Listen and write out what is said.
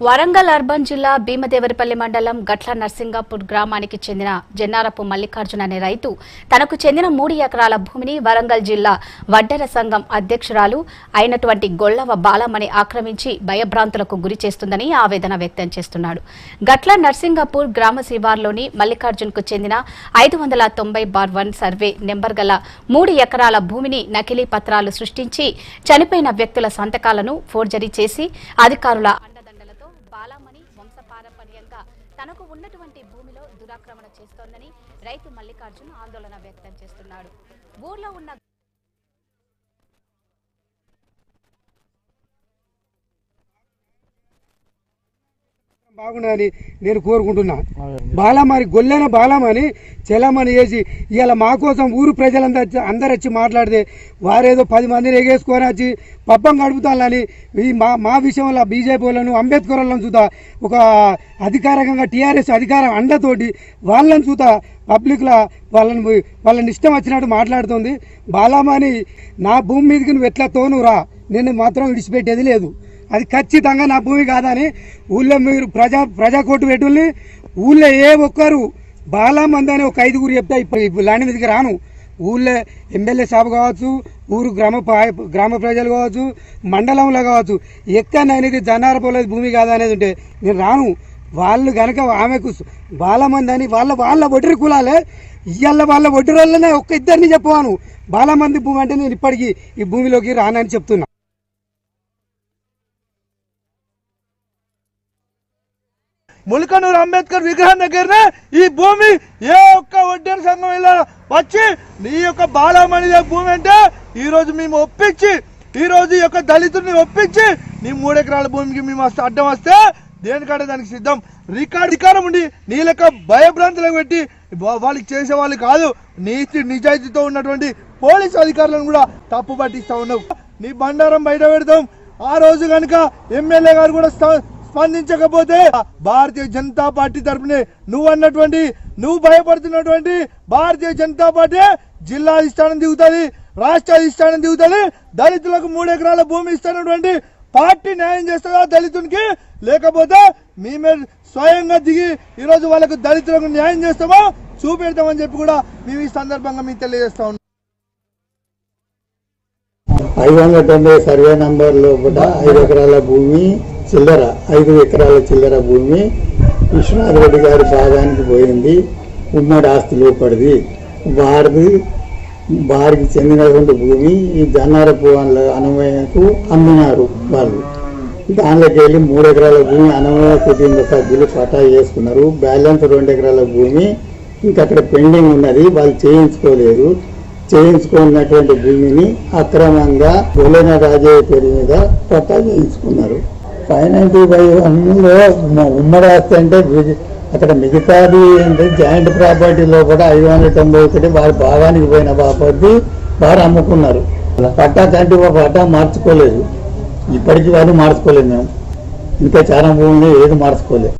Warangal urban జిల్లా భీమదేవరపల్లి మండలం గట్ల నర్సింగాపూర్ గ్రామానికి చెందిన జన్నారపు మల్లికార్జున అనే రైతు తనకు చెందిన 3 ఎకరాల భూమిని వరంగల్ జిల్లా వడ్డెర సంఘం అధ్యక్షురాలు అయినటువంటి గొల్లవ బాలమణి ఆక్రమించి భయభ్రాంతులకు గురి చేస్తుందని ఆవేదన వ్యక్తం చేస్తున్నాడు. గట్ల నర్సింగాపూర్ గ్రామ శివార్లోని మల్లికార్జున్కు చెందిన 590/1 సర్వే నెంబర్ గల 3 ఎకరాల భూమిని నకిలీ పత్రాలు సృష్టించి చనిపోయిన వ్యక్తుల సంతకాలను ఫోర్జరీ చేసి అధికారుల బాలమణి వంశపారంపర్యంగా తనకు ఉన్నటువంటి భూమిలో దురాక్రమణ చేస్తోందని రైతు మల్లికార్జున్ ఆందోళన వ్యక్తం చేస్తున్నాడు. ఊర్లో ఉన్న బాగుండాలని నేను కోరుకుంటున్నా. బాలమని గొల్లెన బాలమని చెలమని చేసి ఇవాళ మా కోసం ఊరు ప్రజలందరూ వచ్చి మాట్లాడితే వారేదో 10 మందిని ఎగేసుకొని వచ్చి పబ్బం గడుపుతానని మా విషయంలో బీజేపీ వాళ్ళను అంబేద్కర్ వాళ్ళని చూతా ఒక అధికారికంగా టీఆర్ఎస్ అధికారం అండతోటి వాళ్ళని చూతా పబ్లిక్లో వాళ్ళని ఇష్టం వచ్చినట్టు మాట్లాడుతుంది. బాలమని నా భూమి మీదకి నువ్వు ఎట్లా తోనురా, నేను మాత్రం విడిచిపెట్టేది లేదు. అది ఖచ్చితంగా నా భూమి కాదని ఊళ్ళో మీరు ప్రజా కోర్టు పెట్టుల్ని ఊళ్ళో ఏ ఒక్కరు బాలమంది అని ఒక 5గురు చెప్తా ఇప్పుడు ల్యాండ్ మీదకి రాను. ఊళ్ళో ఎమ్మెల్యే సాబ్ కావచ్చు, ఊరు గ్రామ ప్రజలు కావచ్చు, మండలంలో కావచ్చు, ఎక్కడైనా ఇది జన్నారపోలేదు భూమి కాదా అనేది ఉంటే నేను రాను. వాళ్ళు కనుక ఆమెకు బాలమంది అని వాళ్ళ ఒడ్డరి కులాలే ఇవాళ వాళ్ళ ఒడ్డరి వాళ్ళనే ఒక్క ఇద్దరిని చెప్పవాను. బాలమంది భూమి అంటే నేను ఇప్పటికీ ఈ భూమిలోకి రానని చెప్తున్నా. ముల్కనూరు అంబేద్కర్ విగ్రహం దగ్గరనే ఈ భూమి ఏ ఒక్క వడ్డెర సంఘం ఇలా వచ్చి నీ యొక్క బాలమణి భూమి అంటే ఈరోజు మేము ఒప్పించి ఈరోజు ఈ యొక్క దళితుడిని ఒప్పించి నీ 3 ఎకరాల భూమికి మేము అడ్డం వస్తే దేనికంటే దానికి సిద్ధం. అధికారం ఉండి నీ లెక్క భయభ్రాంతులకు పెట్టి వాళ్ళకి చేసే వాళ్ళు కాదు, నిజాయితీతో ఉన్నటువంటి పోలీసు అధికారులను కూడా తప్పు పట్టిస్తా ఉన్నావు. నీ బండారం బయట పెడతాం. ఆ రోజు కనుక ఎమ్మెల్యే గారు కూడా స్పందించకపోతే భారతీయ జనతా పార్టీ తరఫున నువ్వు భయపడుతున్నటువంటి భారతీయ జనతా పార్టీ జిల్లా అధిష్టానం దిగుతుంది, రాష్ట్ర అధిష్టానం దిగుతుంది. దళితులకు 3 ఎకరాల భూమి ఇస్తున్నటువంటి పార్టీ న్యాయం చేస్తుందా దళితునికి, లేకపోతే మేమే స్వయంగా దిగి ఈరోజు వాళ్ళకు దళితులకు న్యాయం చేస్తామో చూపెడతామని చెప్పి కూడా మేము ఈ సందర్భంగా మీకు తెలియజేస్తా ఉన్నాం. 590 సర్వే నంబర్లో కూడా 5 ఎకరాల భూమి చిల్లర 5 ఎకరాల చిల్లర భూమి విశ్వనాథ్ రెడ్డి గారి భాగానికి పోయింది. ఉమ్మడి ఆస్తిలో పడింది. వారికి చెందినటువంటి భూమి ఈ జన్నారపు అనవయకు అమ్మినారు వాళ్ళు. దానిలోకి వెళ్ళి 3 ఎకరాల భూమి అనవయ కుటుంబ సభ్యులు పటా చేసుకున్నారు. బ్యాలెన్స్ 2 ఎకరాల భూమి ఇంకక్కడ పెండింగ్ ఉన్నది, వాళ్ళు చేయించుకోలేదు. చేయించుకున్నటువంటి భూమిని అక్రమంగా గొల్లెన రాజయ్య పేరు మీద పట్టా చేయించుకున్నారు. 590/1లో ఉమ్మడి ఆస్తి అంటే అక్కడ మిగతాది అంటే జాయింట్ ప్రాపర్టీలో కూడా 591 వారి భాగానికి పోయిన బాపతి వారు అమ్ముకున్నారు. పట్టా తండ్రి పట్టా మార్చుకోలేదు, ఇప్పటికీ వాళ్ళు మార్చుకోలేదు. మేము ఇంకా చాలా భూమిని ఏది మార్చుకోలేదు.